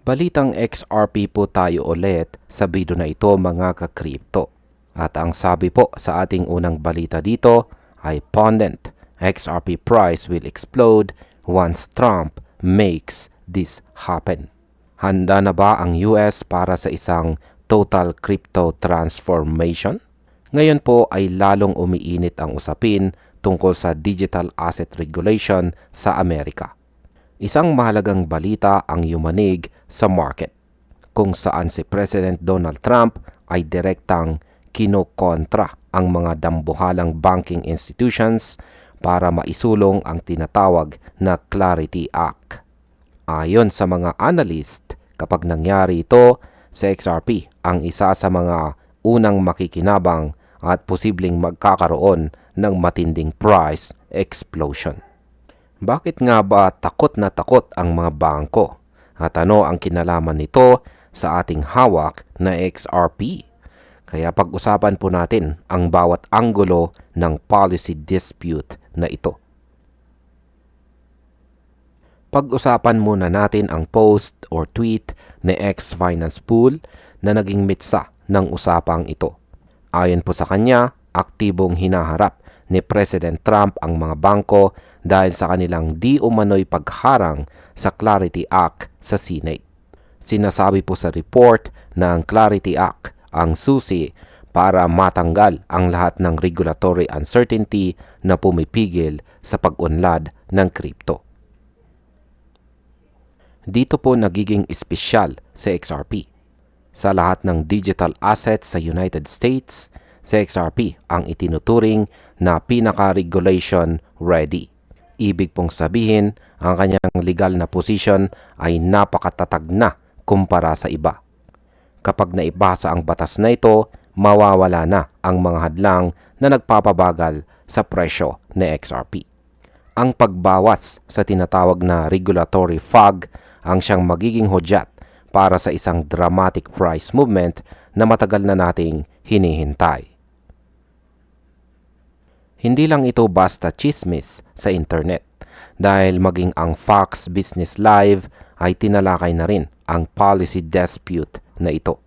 Balitang XRP po tayo ulit sa video na ito mga ka-crypto. At ang sabi po sa ating unang balita dito ay Pundit, XRP price will explode once Trump makes this happen. Handa na ba ang US para sa isang total crypto transformation? Ngayon po ay lalong umiinit ang usapin tungkol sa digital asset regulation sa Amerika. Isang mahalagang balita ang yumanig sa market, kung saan si President Donald Trump ay direktang kinokontra ang mga dambuhalang banking institutions para maisulong ang tinatawag na Clarity Act. Ayon sa mga analyst, kapag nangyari ito, si XRP ang isa sa mga unang makikinabang at posibleng magkakaroon ng matinding price explosion. Bakit nga ba takot na takot ang mga bangko? At ano ang kinalaman nito sa ating hawak na XRP? Kaya pag-usapan po natin ang bawat anggulo ng policy dispute na ito. Pag-usapan muna natin ang post or tweet ni X-Finance Pool na naging mitsa ng usapang ito. Ayon po sa kanya, aktibong hinaharap ni President Trump ang mga bangko dahil sa kanilang di umano'y pagharang sa Clarity Act sa Senate. Sinasabi po sa report na ang Clarity Act ang susi para matanggal ang lahat ng regulatory uncertainty na pumipigil sa pag-unlad ng crypto. Dito po nagiging espesyal sa XRP. Sa lahat ng digital assets sa United States, si XRP ang itinuturing na pinaka-regulation ready. Ibig pong sabihin, ang kanyang legal na position ay napakatatag na kumpara sa iba. Kapag naibasa ang batas na ito, mawawala na ang mga hadlang na nagpapabagal sa presyo ni XRP. Ang pagbawas sa tinatawag na regulatory fog ang siyang magiging hudyat para sa isang dramatic price movement na matagal na nating hinihintay. Hindi lang ito basta chismis sa internet dahil maging ang Fox Business Live ay tinalakay na rin ang policy dispute na ito.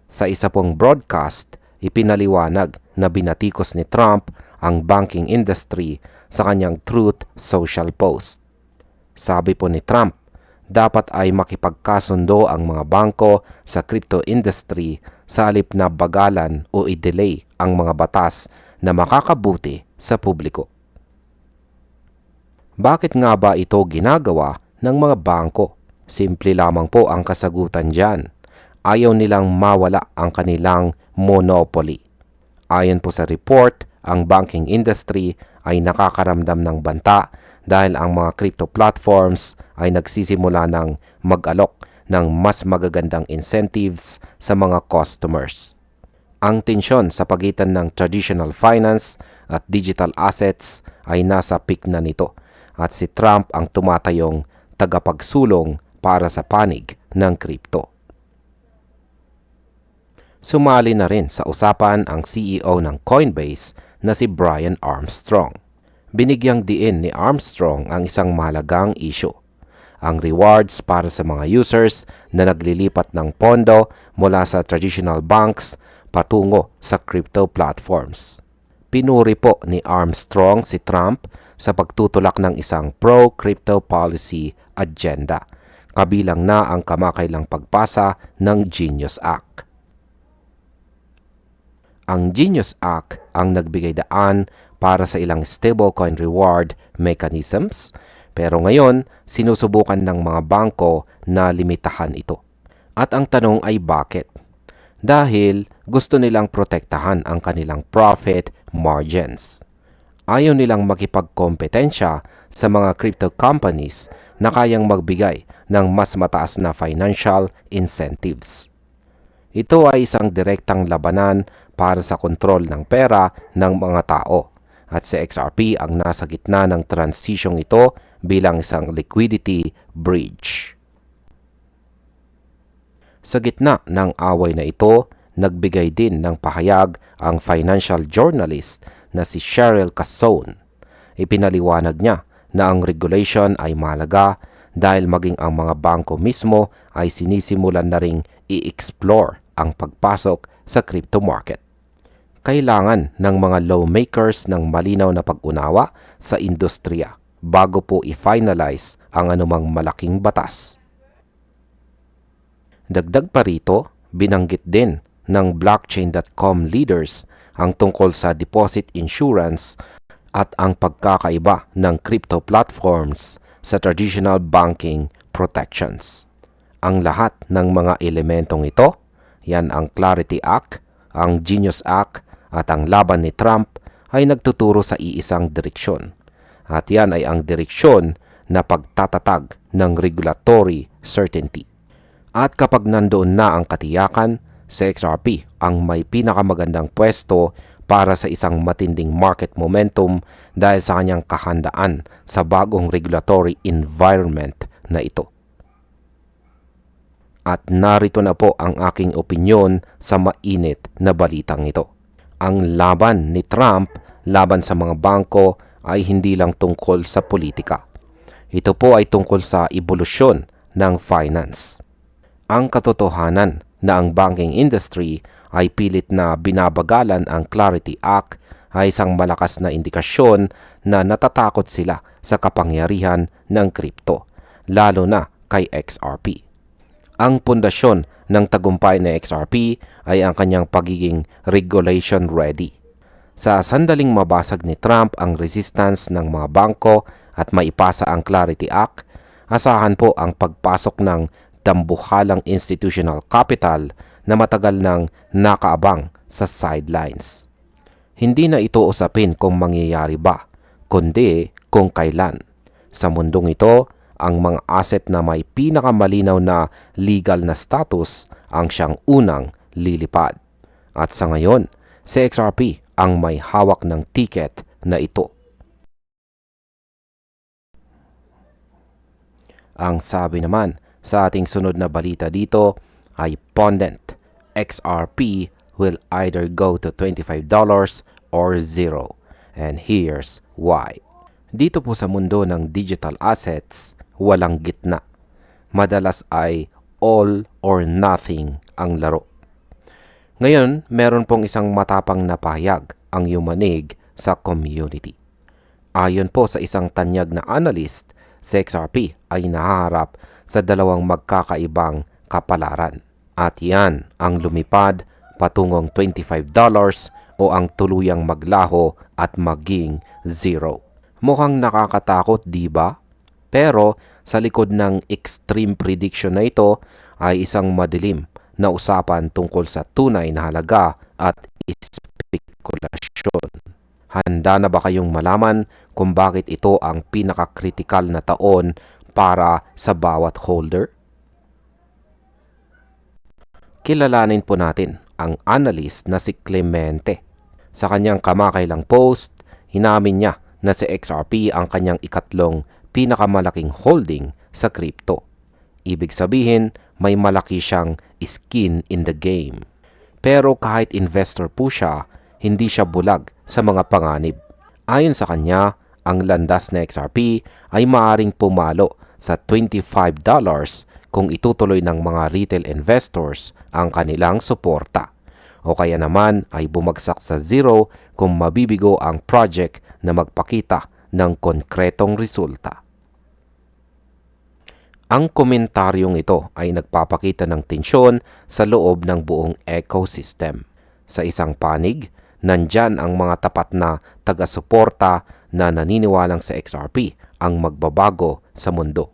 Sa isa pong broadcast, ipinaliwanag na binatikos ni Trump ang banking industry sa kanyang Truth Social post. Sabi po ni Trump, dapat ay makipagkasundo ang mga bangko sa crypto industry sa halip na bagalan o i-delay ang mga batas na makakabuti sa publiko. Bakit nga ba ito ginagawa ng mga bangko? Simple lamang po ang kasagutan dyan. Ayaw nilang mawala ang kanilang monopoly. Ayon po sa report, ang banking industry ay nakakaramdam ng banta dahil ang mga crypto platforms ay nagsisimula ng mag-alok ng mas magagandang incentives sa mga customers. Ang tensyon sa pagitan ng traditional finance at digital assets ay nasa peak na nito at si Trump ang tumatayong tagapagsulong para sa panig ng crypto. Sumali na rin sa usapan ang CEO ng Coinbase na si Brian Armstrong. Binigyang diin ni Armstrong ang isang mahalagang issue, ang rewards para sa mga users na naglilipat ng pondo mula sa traditional banks patungo sa crypto platforms. Pinuri po ni Armstrong si Trump sa pagtutulak ng isang pro-crypto policy agenda, kabilang na ang kamakailang pagpasa ng Genius Act. Ang Genius Act ang nagbigay daan para sa ilang stablecoin reward mechanisms, pero ngayon sinusubukan ng mga bangko na limitahan ito. At ang tanong ay bakit? Dahil gusto nilang protektahan ang kanilang profit margins. Ayaw nilang makipagkompetensya sa mga crypto companies na kayang magbigay ng mas mataas na financial incentives. Ito ay isang direktang labanan para sa kontrol ng pera ng mga tao at si XRP ang nasa gitna ng transisyong ito bilang isang liquidity bridge. Sa gitna ng away na ito, nagbigay din ng pahayag ang financial journalist na si Cheryl Casone. Ipinaliwanag niya na ang regulation ay mahalaga dahil maging ang mga bangko mismo ay sinisimulan na ring i-explore ang pagpasok sa crypto market. Kailangan ng mga lawmakers ng malinaw na pag-unawa sa industriya bago po i-finalize ang anumang malaking batas. Dagdag pa rito, binanggit din ng blockchain.com leaders ang tungkol sa deposit insurance at ang pagkakaiba ng crypto platforms sa traditional banking protections. Ang lahat ng mga elementong ito, yan ang Clarity Act, ang Genius Act at ang laban ni Trump ay nagtuturo sa iisang direksyon. At yan ay ang direksyon na pagtatatag ng regulatory certainty. At kapag nandoon na ang katiyakan, si XRP ang may pinakamagandang pwesto para sa isang matinding market momentum dahil sa kanyang kahandaan sa bagong regulatory environment na ito. At narito na po ang aking opinyon sa mainit na balitang ito. Ang laban ni Trump laban sa mga bangko ay hindi lang tungkol sa politika. Ito po ay tungkol sa ebolusyon ng finance. Ang katotohanan na ang banking industry ay pilit na binabagalan ang Clarity Act ay isang malakas na indikasyon na natatakot sila sa kapangyarihan ng kripto, lalo na kay XRP. Ang pundasyon ng tagumpay ng XRP ay ang kanyang pagiging regulation ready. Sa sandaling mabasag ni Trump ang resistance ng mga bangko at maipasa ang Clarity Act, asahan po ang pagpasok ng dambuhalang institutional capital na matagal nang nakaabang sa sidelines. Hindi na ito usapin kung mangyayari ba, kundi kung kailan. Sa mundong ito, ang mga asset na may pinakamalinaw na legal na status ang siyang unang lilipad. At sa ngayon, si XRP ang may hawak ng ticket na ito. Ang sabi naman sa ating sunod na balita dito ay Pondent, XRP will either go to $25 or zero. And here's why. Dito po sa mundo ng digital assets, walang gitna. Madalas ay all or nothing ang laro. Ngayon, meron pong isang matapang na pahayag ang yumanig sa community. Ayon po sa isang tanyag na analyst, si XRP ay nahaharap sa dalawang magkakaibang kapalaran. At yan ang lumipad patungong $25 o ang tuluyang maglaho at maging zero. Mukhang nakakatakot, di ba? Pero sa likod ng extreme prediction na ito ay isang madilim na usapan tungkol sa tunay na halaga at espekulasyon. Handa na ba kayong malaman kung bakit ito ang pinakakritikal na taon para sa bawat holder? Kilalanin po natin ang analyst na si Clemente. Sa kanyang kamakailang post, hinamin niya na si XRP ang kanyang ikatlong pinakamalaking holding sa crypto. Ibig sabihin, may malaki siyang skin in the game. Pero kahit investor po siya, hindi siya bulag sa mga panganib. Ayon sa kanya, ang landas na XRP ay maaaring pumalo sa $25 kung itutuloy ng mga retail investors ang kanilang suporta. O kaya naman ay bumagsak sa zero kung mabibigo ang project na magpakita ng konkretong resulta. Ang komentaryong ito ay nagpapakita ng tensyon sa loob ng buong ecosystem. Sa isang panig, nandyan ang mga tapat na taga-suporta na naniniwalang sa XRP ang magbabago sa mundo.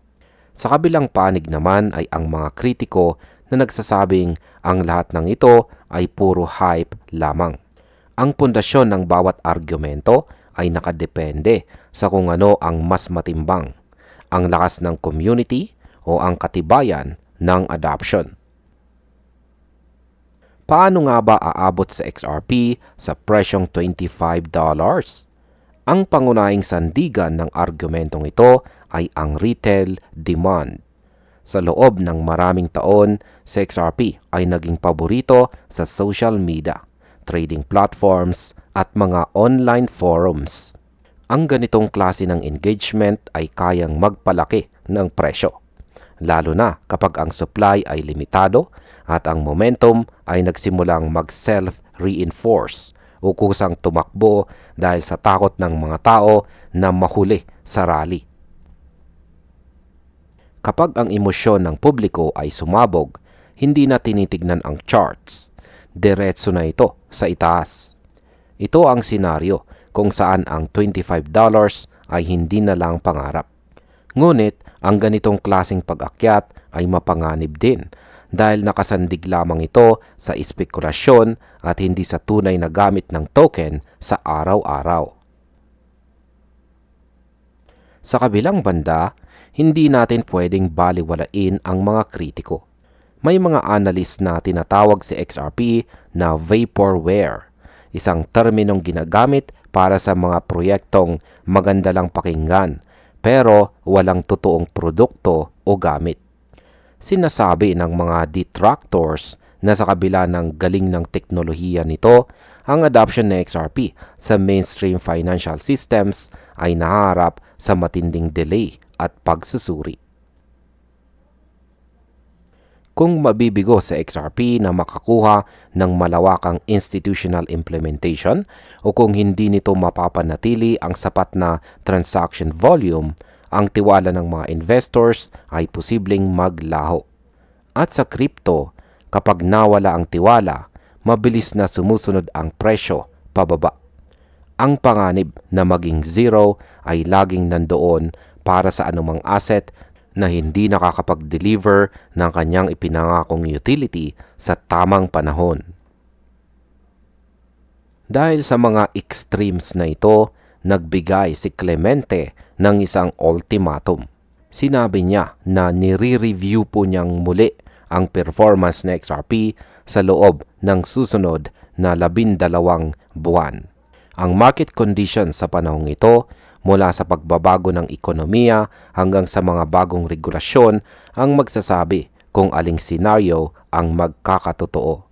Sa kabilang panig naman ay ang mga kritiko na nagsasabing ang lahat ng ito ay puro hype lamang. Ang pundasyon ng bawat argumento ay nakadepende sa kung ano ang mas matimbang, ang lakas ng community o ang katibayan ng adoption. Paano nga ba aabot sa XRP sa presyong $25? Ang pangunahing sandigan ng argumentong ito ay ang retail demand. Sa loob ng maraming taon, si XRP ay naging paborito sa social media, trading platforms at mga online forums. Ang ganitong klase ng engagement ay kayang magpalaki ng presyo. Lalo na kapag ang supply ay limitado at ang momentum ay nagsimulang mag-self-reinforce o kusang tumakbo dahil sa takot ng mga tao na mahuli sa rally. Kapag ang emosyon ng publiko ay sumabog, hindi na tinitignan ang charts. Diretso na ito sa itaas. Ito ang senaryo kung saan ang $25 ay hindi na lang pangarap. Ngunit ang ganitong klaseng pag-akyat ay mapanganib din dahil nakasandig lamang ito sa espekulasyon at hindi sa tunay na gamit ng token sa araw-araw. Sa kabilang banda, hindi natin pwedeng baliwalain ang mga kritiko. May mga analyst na tinatawag si XRP na vaporware, isang terminong ginagamit para sa mga proyektong maganda lang pakinggan pero walang totoong produkto o gamit. Sinasabi ng mga detractors na sa kabila ng galing ng teknolohiya nito, ang adoption ng XRP sa mainstream financial systems ay naharap sa matinding delay at pagsusuri. Kung mabibigo sa XRP na makakuha ng malawakang institutional implementation o kung hindi nito mapapanatili ang sapat na transaction volume, ang tiwala ng mga investors ay posibleng maglaho. At sa crypto, kapag nawala ang tiwala, mabilis na sumusunod ang presyo pababa. Ang panganib na maging zero ay laging nandoon para sa anumang asset na hindi nakakapag-deliver ng kanyang ipinangakong utility sa tamang panahon. Dahil sa mga extremes na ito, nagbigay si Clemente ng isang ultimatum. Sinabi niya na nire-review po niyang muli ang performance ng XRP sa loob ng susunod na 12 buwan. Ang market conditions sa panahong ito, mula sa pagbabago ng ekonomiya hanggang sa mga bagong regulasyon, ang magsasabi kung aling senaryo ang magkakatotoo.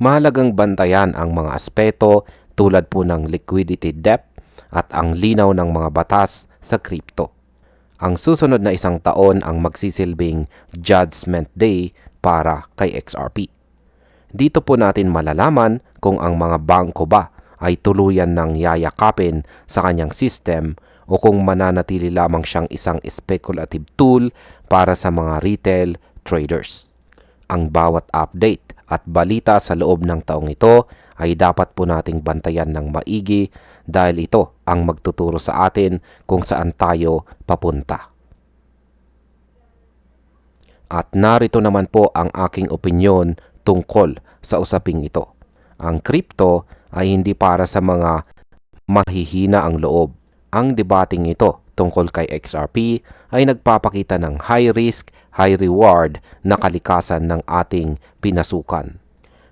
Mahalagang bantayan ang mga aspeto tulad po ng liquidity depth at ang linaw ng mga batas sa crypto. Ang susunod na isang taon ang magsisilbing Judgment Day para kay XRP. Dito po natin malalaman kung ang mga bangko ba ay tuluyan ng yayakapin sa kanyang system o kung mananatili lamang siyang isang speculative tool para sa mga retail traders. Ang bawat update at balita sa loob ng taong ito ay dapat po nating bantayan ng maigi dahil ito ang magtuturo sa atin kung saan tayo papunta. At narito naman po ang aking opinyon tungkol sa usaping ito. Ang crypto ay hindi para sa mga mahihina ang loob. Ang debating ito tungkol kay XRP ay nagpapakita ng high risk, high reward na kalikasan ng ating pinasukan.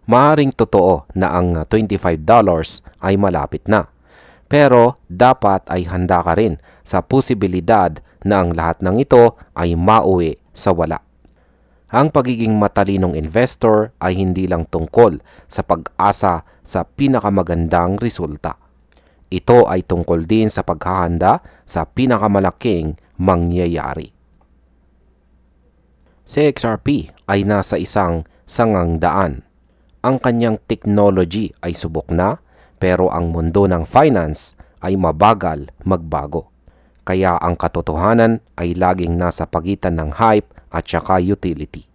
Maaaring totoo na ang $25 ay malapit na. Pero dapat ay handa ka rin sa posibilidad na ang lahat ng ito ay mauwi sa wala. Ang pagiging matalinong investor ay hindi lang tungkol sa pag-asa sa pinakamagandang resulta. Ito ay tungkol din sa paghahanda sa pinakamalaking mangyayari. Si XRP ay nasa isang sangangdaan. Ang kanyang technology ay subok na, pero ang mundo ng finance ay mabagal magbago. Kaya ang katotohanan ay laging nasa pagitan ng hype at saka utility.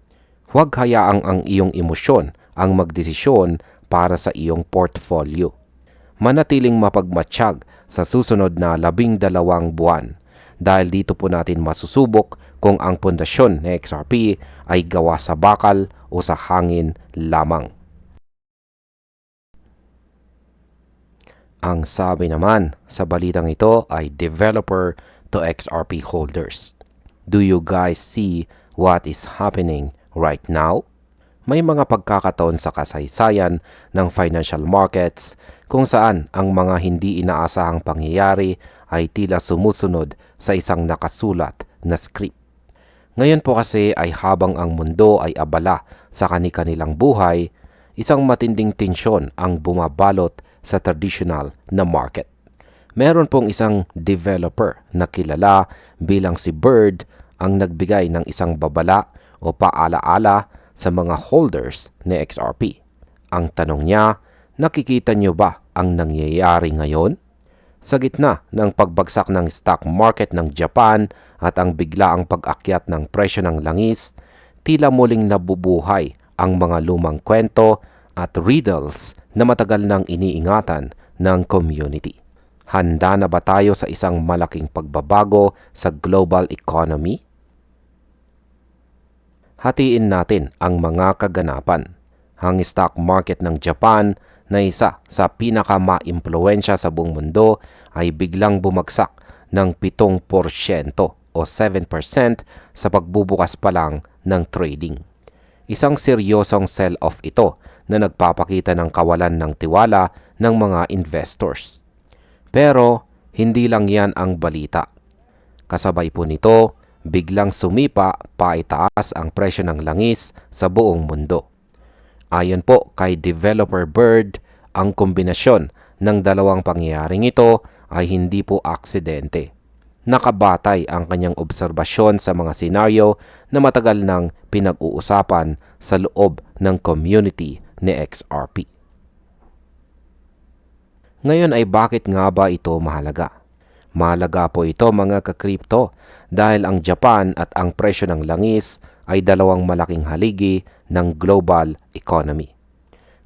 Huwag hayaang ang iyong emosyon ang magdesisyon para sa iyong portfolio. Manatiling mapagmatsyag sa susunod na 12 buwan dahil dito po natin masusubok kung ang pundasyon ng XRP ay gawa sa bakal o sa hangin lamang. Ang sabi naman sa balitang ito ay developer to XRP holders. Do you guys see what is happening right now? May mga pagkakataon sa kasaysayan ng financial markets kung saan ang mga hindi inaasahang pangyayari ay tila sumusunod sa isang nakasulat na script. Ngayon po kasi ay habang ang mundo ay abala sa kani-kanilang buhay, isang matinding tensyon ang bumabalot sa traditional na market. Meron pong isang developer na kilala bilang si Bird ang nagbigay ng isang babala o paalaala sa mga holders ni XRP. Ang tanong niya, nakikita niyo ba ang nangyayari ngayon? Sa gitna ng pagbagsak ng stock market ng Japan at ang biglaang pag-akyat ng presyo ng langis, tila muling nabubuhay ang mga lumang kwento at riddles na matagal nang iniingatan ng community. Handa na ba tayo sa isang malaking pagbabago sa global economy? Hatiin natin ang mga kaganapan. Ang stock market ng Japan na isa sa pinaka-maimpluwensya sa buong mundo ay biglang bumagsak ng 7% o 7% sa pagbubukas pa lang ng trading. Isang seryosong sell-off ito na nagpapakita ng kawalan ng tiwala ng mga investors. Pero hindi lang yan ang balita. Kasabay po nito, biglang sumipa paitaas ang presyo ng langis sa buong mundo. Ayon po kay Developer Bird, ang kombinasyon ng dalawang pangyayaring ito ay hindi po aksidente. Nakabatay ang kanyang obserbasyon sa mga senaryo na matagal nang pinag-uusapan sa loob ng community ni XRP. Ngayon ay bakit nga ba ito mahalaga? Mahalaga po ito mga ka-crypto dahil ang Japan at ang presyo ng langis ay dalawang malaking haligi ng global economy.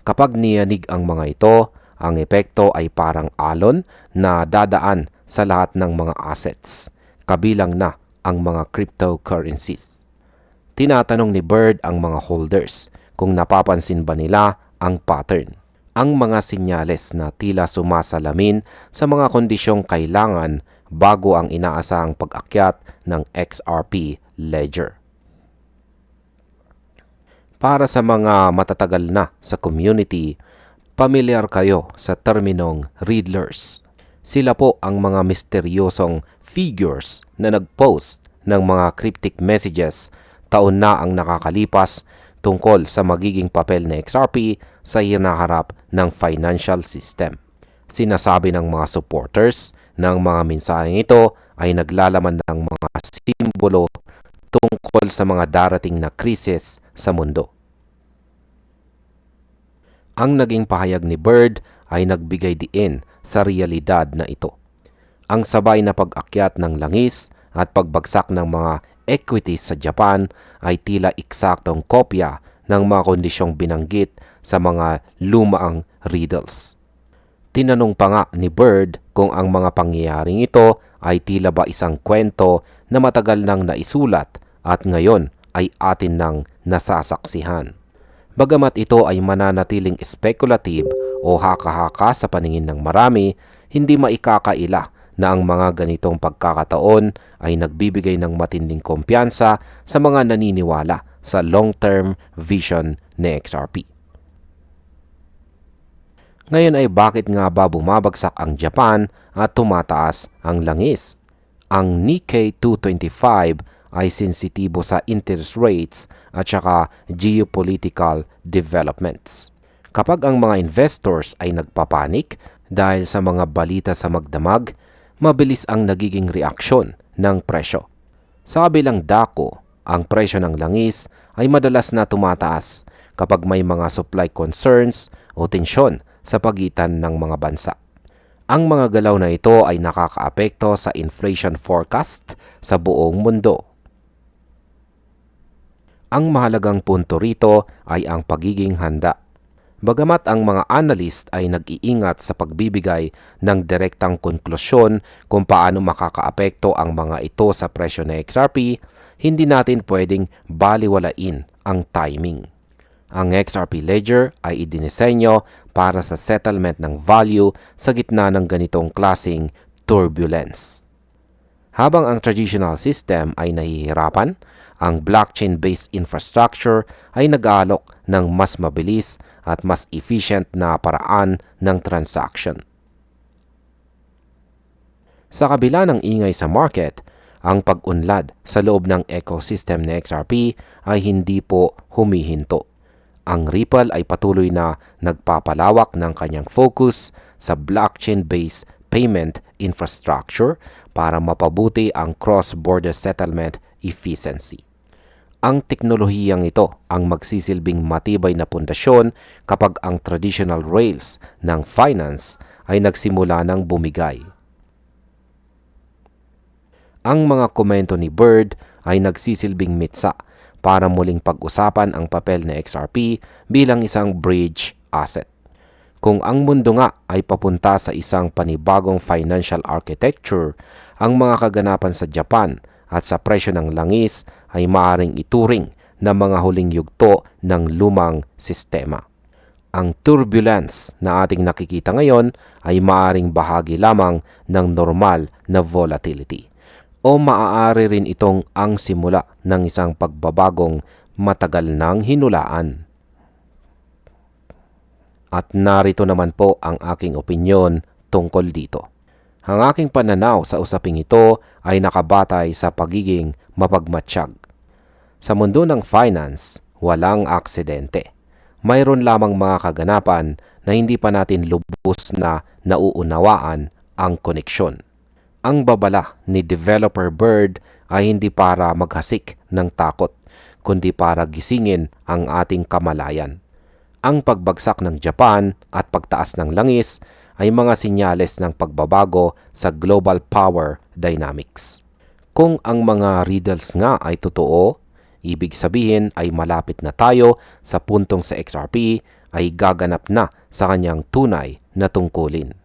Kapag niyanig ang mga ito, ang epekto ay parang alon na dadaan sa lahat ng mga assets, kabilang na ang mga cryptocurrencies. Tinatanong ni Bird ang mga holders kung napapansin ba nila ang pattern. Ang mga sinyales na tila sumasalamin sa mga kondisyong kailangan bago ang inaasahang pag-akyat ng XRP ledger. Para sa mga matatagal na sa community, pamilyar kayo sa terminong Riddlers. Sila po ang mga misteryosong figures na nag-post ng mga cryptic messages taon na ang nakakalipas tungkol sa magiging papel ng XRP sa hinaharap ng financial system. Sinasabi ng mga supporters ng mga mensaheng ito ay naglalaman ng mga simbolo tungkol sa mga darating na krisis sa mundo. Ang naging pahayag ni Bird ay nagbigay diin sa realidad na ito. Ang sabay na pag-akyat ng langis at pagbagsak ng mga equities sa Japan ay tila eksaktong kopya ng mga kondisyong binanggit sa mga lumaang riddles. Tinanong pa nga ni Bird kung ang mga pangyayaring ito ay tila ba isang kwento na matagal nang naisulat at ngayon ay atin nang nasasaksihan. Bagamat ito ay mananatiling speculative o haka-haka sa paningin ng marami, hindi maikakaila na ang mga ganitong pagkakataon ay nagbibigay ng matinding kumpiyansa sa mga naniniwala sa long-term vision ni XRP. Ngayon ay bakit nga ba bumabagsak ang Japan at tumataas ang langis? Ang Nikkei 225 ay sensitibo sa interest rates at saka geopolitical developments. Kapag ang mga investors ay nagpapanik dahil sa mga balita sa magdamag, mabilis ang nagiging reaksyon ng presyo. Sa kabilang dako, ang presyo ng langis ay madalas na tumataas kapag may mga supply concerns o tensyon sa pagitan ng mga bansa. Ang mga galaw na ito ay nakakaapekto sa inflation forecast sa buong mundo. Ang mahalagang punto rito ay ang pagiging handa. Bagamat ang mga analyst ay nag-iingat sa pagbibigay ng direktang konklusyon kung paano makakaapekto ang mga ito sa presyo ng XRP, hindi natin pwedeng baliwalain ang timing. Ang XRP ledger ay idinisenyo para sa settlement ng value sa gitna ng ganitong klaseng turbulence. Habang ang traditional system ay nahihirapan, ang blockchain-based infrastructure ay nag-aalok ng mas mabilis at mas efficient na paraan ng transaction. Sa kabila ng ingay sa market, ang pag-unlad sa loob ng ecosystem ng XRP ay hindi po humihinto. Ang Ripple ay patuloy na nagpapalawak ng kanyang focus sa blockchain-based payment infrastructure para mapabuti ang cross-border settlement efficiency. Ang teknolohiyang ito ang magsisilbing matibay na pundasyon kapag ang traditional rails ng finance ay nagsimula ng bumigay. Ang mga komento ni Bird ay nagsisilbing mitsa para muling pag-usapan ang papel ng XRP bilang isang bridge asset. Kung ang mundo nga ay papunta sa isang panibagong financial architecture, ang mga kaganapan sa Japan at sa presyo ng langis ay maaaring ituring na mga huling yugto ng lumang sistema. Ang turbulence na ating nakikita ngayon ay maaaring bahagi lamang ng normal na volatility. O maaari rin itong ang simula ng isang pagbabagong matagal nang hinulaan. At narito naman po ang aking opinyon tungkol dito. Ang aking pananaw sa usaping ito ay nakabatay sa pagiging mapagmatsyag. Sa mundo ng finance, walang aksidente. Mayroon lamang mga kaganapan na hindi pa natin lubos na nauunawaan ang koneksyon. Ang babala ni Developer Bird ay hindi para maghasik ng takot, kundi para gisingin ang ating kamalayan. Ang pagbagsak ng Japan at pagtaas ng langis ay mga sinyales ng pagbabago sa global power dynamics. Kung ang mga riddles nga ay totoo, ibig sabihin ay malapit na tayo sa puntong sa XRP ay gaganap na sa kanyang tunay na tungkulin.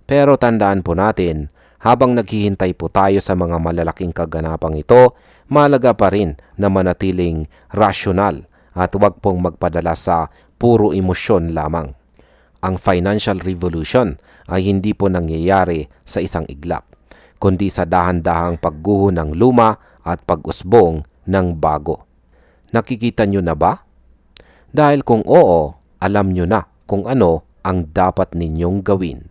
Pero tandaan po natin, habang naghihintay po tayo sa mga malalaking kaganapang ito, mahalaga pa rin na manatiling rasyonal at huwag pong magpadala sa puro emosyon lamang. Ang financial revolution ay hindi po nangyayari sa isang iglap, kundi sa dahan-dahang pagguho ng luma at pag-usbong ng bago. Nakikita nyo na ba? Dahil kung oo, alam nyo na kung ano ang dapat ninyong gawin.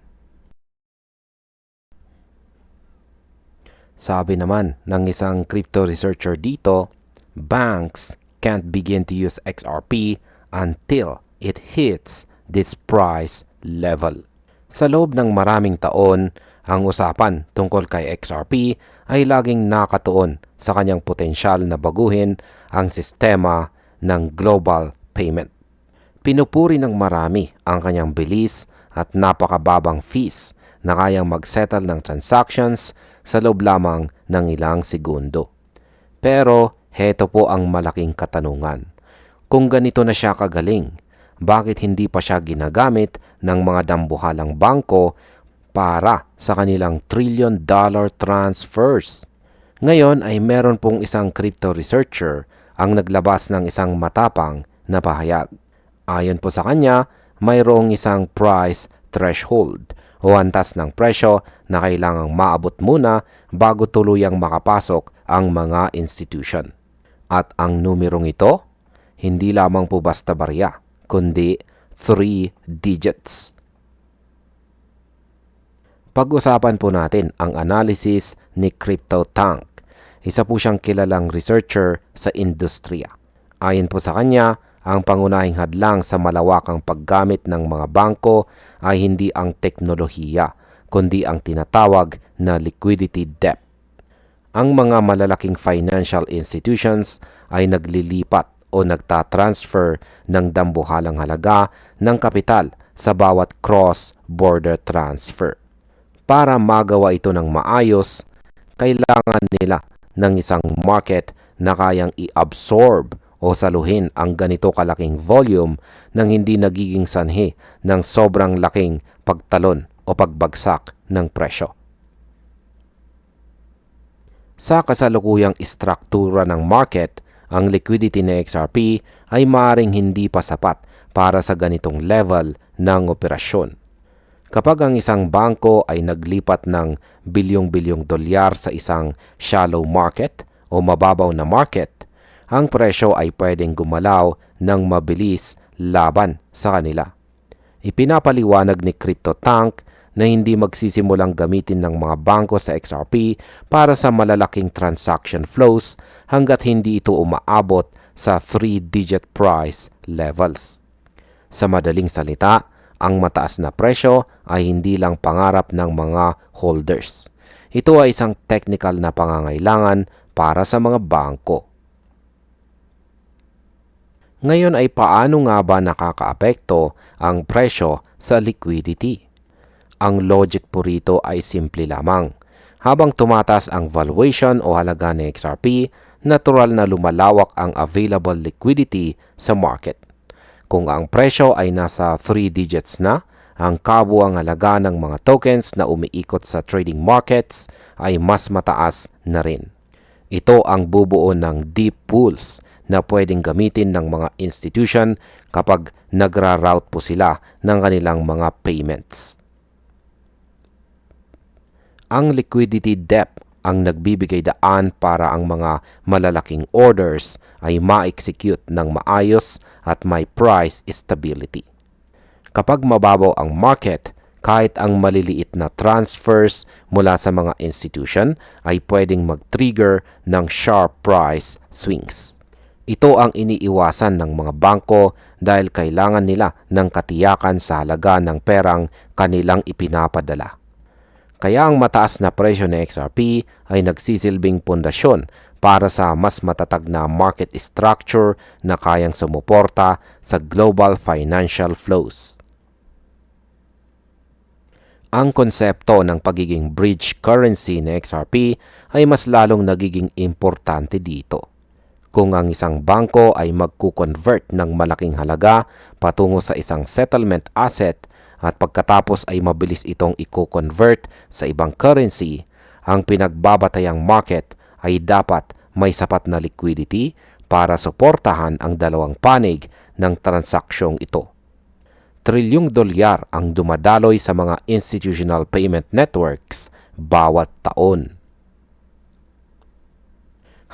Sabi naman ng isang crypto researcher dito, banks can't begin to use XRP until it hits this price level. Sa loob ng maraming taon, ang usapan tungkol kay XRP ay laging nakatuon sa kanyang potensyal na baguhin ang sistema ng global payment. Pinupuri ng marami ang kanyang bilis at napakababang fees na kayang mag-settle ng transactions sa loob lamang ng ilang segundo. Pero heto po ang malaking katanungan. Kung ganito na siya kagaling, bakit hindi pa siya ginagamit ng mga dambuhalang bangko para sa kanilang trillion-dollar transfers? Ngayon ay meron pong isang crypto researcher ang naglabas ng isang matapang na pahayag. Ayon po sa kanya, mayroong isang price threshold o antas ng presyo na kailangang maabot muna bago tuluyang makapasok ang mga institution. At ang numerong ito, hindi lamang po basta barya, kundi 3 digits. Pag-usapan po natin ang analysis ni CryptoTank. Isa po siyang kilalang researcher sa industriya. Ayon po sa kanya, ang pangunahing hadlang sa malawakang paggamit ng mga bangko ay hindi ang teknolohiya, kundi ang tinatawag na liquidity depth. Ang mga malalaking financial institutions ay naglilipat o nagtatransfer ng dambuhalang halaga ng kapital sa bawat cross-border transfer. Para magawa ito ng maayos, kailangan nila ng isang market na kayang i-absorb o saluhin ang ganito kalaking volume nang hindi nagiging sanhi ng sobrang laking pagtalon o pagbagsak ng presyo. Sa kasalukuyang istruktura ng market, ang liquidity ng XRP ay maaaring hindi pa sapat para sa ganitong level ng operasyon. Kapag ang isang bangko ay naglipat ng bilyong-bilyong dolyar sa isang shallow market o mababaw na market, ang presyo ay pwedeng gumalaw ng mabilis laban sa kanila. Ipinapaliwanag ni CryptoTank na hindi magsisimulang gamitin ng mga bangko sa XRP para sa malalaking transaction flows hanggat hindi ito umaabot sa 3-digit price levels. Sa madaling salita, ang mataas na presyo ay hindi lang pangarap ng mga holders. Ito ay isang technical na pangangailangan para sa mga bangko. Ngayon ay paano nga ba nakakaapekto ang presyo sa liquidity? Ang logic po rito ay simple lamang. Habang tumataas ang valuation o halaga ni XRP, natural na lumalawak ang available liquidity sa market. Kung ang presyo ay nasa 3 digits na, ang kabuang halaga ng mga tokens na umiikot sa trading markets ay mas mataas na rin. Ito ang bubuo ng deep pools na pwedeng gamitin ng mga institution kapag nagra-route po sila ng kanilang mga payments. Ang liquidity depth ang nagbibigay daan para ang mga malalaking orders ay ma-execute ng maayos at may price stability. Kapag mababaw ang market, kahit ang maliliit na transfers mula sa mga institution ay pwedeng mag-trigger ng sharp price swings. Ito ang iniiwasan ng mga bangko dahil kailangan nila ng katiyakan sa halaga ng perang kanilang ipinapadala. Kaya ang mataas na presyo ng XRP ay nagsisilbing pundasyon para sa mas matatag na market structure na kayang sumuporta sa global financial flows. Ang konsepto ng pagiging bridge currency ng XRP ay mas lalong nagiging importante dito. Kung ang isang bangko ay magkukonvert ng malaking halaga patungo sa isang settlement asset at pagkatapos ay mabilis itong i-convert sa ibang currency, ang pinagbabatayang market ay dapat may sapat na liquidity para suportahan ang dalawang panig ng transaksyong ito. $1 trilyon ang dumadaloy sa mga institutional payment networks bawat taon.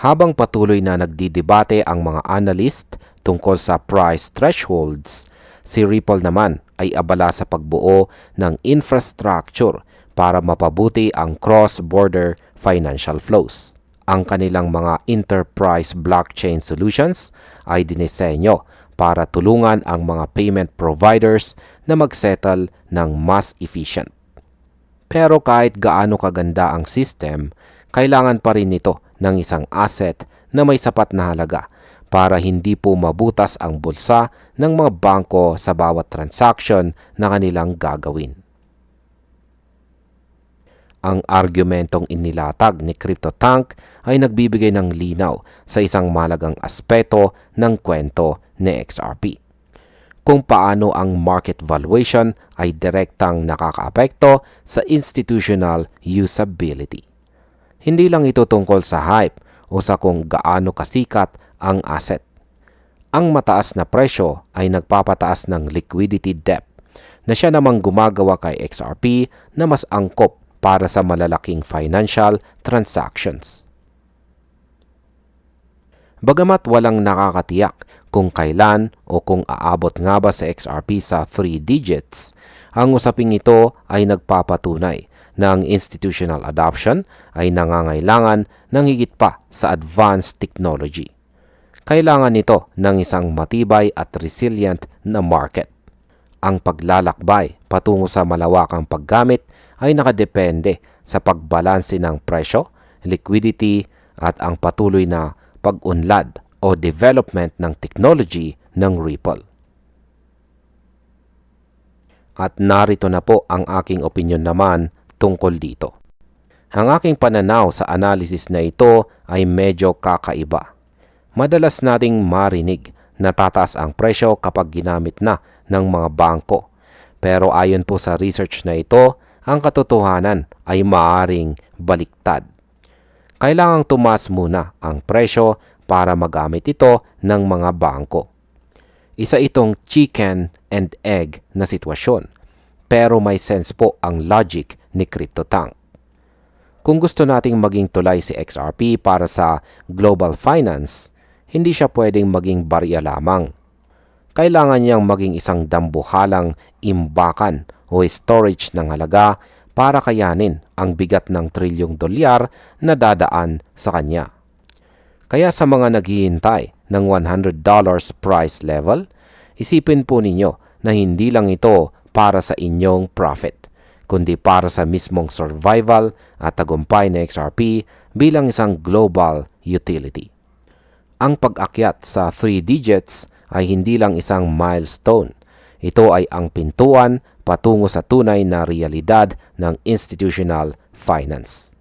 Habang patuloy na nagdidebate ang mga analyst tungkol sa price thresholds, si Ripple naman ay abala sa pagbuo ng infrastructure para mapabuti ang cross-border financial flows. Ang kanilang mga enterprise blockchain solutions ay dinisenyo para tulungan ang mga payment providers na mag-settle ng mas efficient. Pero kahit gaano kaganda ang system, kailangan pa rin nito ng isang asset na may sapat na halaga para hindi po mabutas ang bulsa ng mga bangko sa bawat transaction na kanilang gagawin. Ang argumentong inilatag ni CryptoTank ay nagbibigay ng linaw sa isang mahalagang aspeto ng kwento ni XRP. Kung paano ang market valuation ay direktang nakakaapekto sa institutional usability. Hindi lang ito tungkol sa hype o sa kung gaano kasikat ang asset. Ang mataas na presyo ay nagpapataas ng liquidity depth na siya namang gumagawa kay XRP na mas angkop para sa malalaking financial transactions. Bagamat walang nakakatiyak kung kailan o kung aabot nga ba sa XRP sa 3 digits, ang usaping ito ay nagpapatunay na ang institutional adoption ay nangangailangan ng higit pa sa advanced technology. Kailangan nito ng isang matibay at resilient na market. Ang paglalakbay patungo sa malawakang paggamit ay nakadepende sa pagbalanse ng presyo, liquidity at ang patuloy na pag-unlad o development ng technology ng Ripple. At narito na po ang aking opinyon naman tungkol dito. Ang aking pananaw sa analysis na ito ay medyo kakaiba. Madalas nating marinig na tataas ang presyo kapag ginamit na ng mga bangko. Pero ayon po sa research na ito, ang katotohanan ay maaring baliktad. Kailangang tumaas muna ang presyo para magamit ito ng mga bangko. Isa itong chicken and egg na sitwasyon, pero may sense po ang logic ni CryptoTank. Kung gusto nating maging tulay si XRP para sa global finance, hindi siya pwedeng maging barya lamang. Kailangan niyang maging isang dambuhalang imbakan o storage ng halaga para kayanin ang bigat ng $1 trilyon na dadaan sa kanya. Kaya sa mga naghihintay ng $100 price level, isipin po ninyo na hindi lang ito para sa inyong profit, kundi para sa mismong survival at tagumpay ng XRP bilang isang global utility. Ang pag-akyat sa 3 digits ay hindi lang isang milestone. Ito ay ang pintuan patungo sa tunay na realidad ng institutional finance.